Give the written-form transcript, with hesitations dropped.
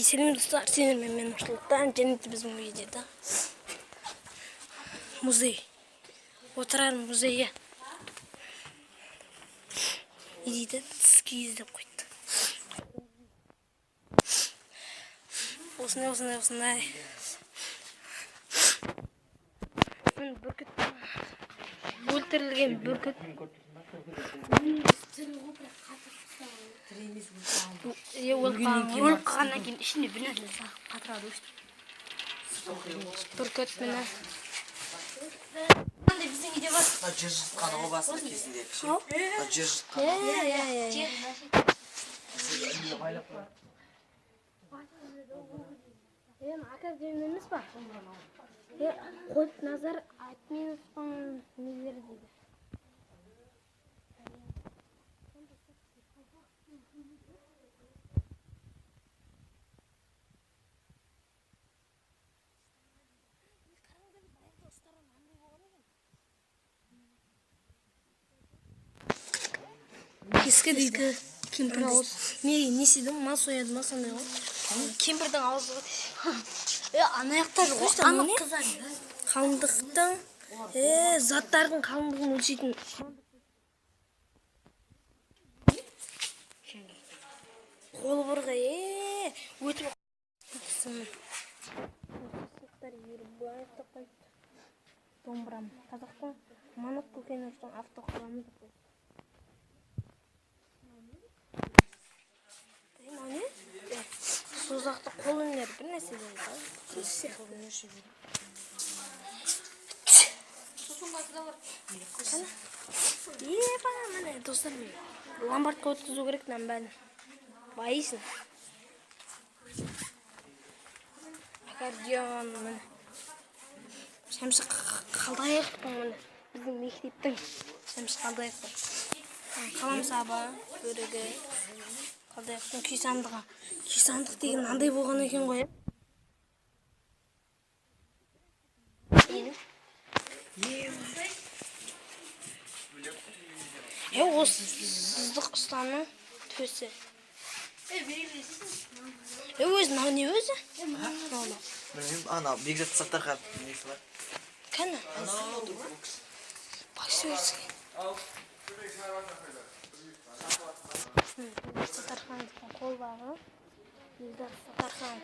Selam dostlar, ben Nursultan. Cennet bizim videoda. Muzey. Oturar muzeyye. İyiydi, ski izlep koydu. Osunday. Бүркіт. Өлтірілген бүркіт. Өліп қалғаннан кейін ішіне бінәлі қатырады өшті. Бүркіт мені. Біздің үйде бар. Жер жыртқан о басында кезінде. Жер жыртқан. Академия емес па? Қойып назар Айтменовтың нелері дейді. Кескі дейді. Кемпір ауыз. Не істейдің? Мал сояды ма сондай ғой? Кемпірдің ауызы ғой. Анаяқтар ғой. Анық қызар. Қалыңдықтың, заттардың қалыңдығын өлшейтін. Қолы бұрға, өтіп. Домбырам. Қазақтың Манат Көкеновтың автоқұраны деп қойды. Созақты қол өнер бір нәрсе дейді. Міне достар, ломбардқа өткізу керек бәлі. Байысын. Аккордеон міне. Шәмші Қалдаяқтың міне. Біздің мектептің Шәмші Қалдаяқтың. Қаламсабы, бөрігі. Қалдаяқтың күйсандығы. Күйсандық деген андай болған екен ғой. Осы сыздық ұстаның төсі. Өзі, не өзі? Ана, бекзат сақтарға несі бар? Кәні? Бақсы өрсі. Сатархандықтың қол бағы. Бекзат Сатархан.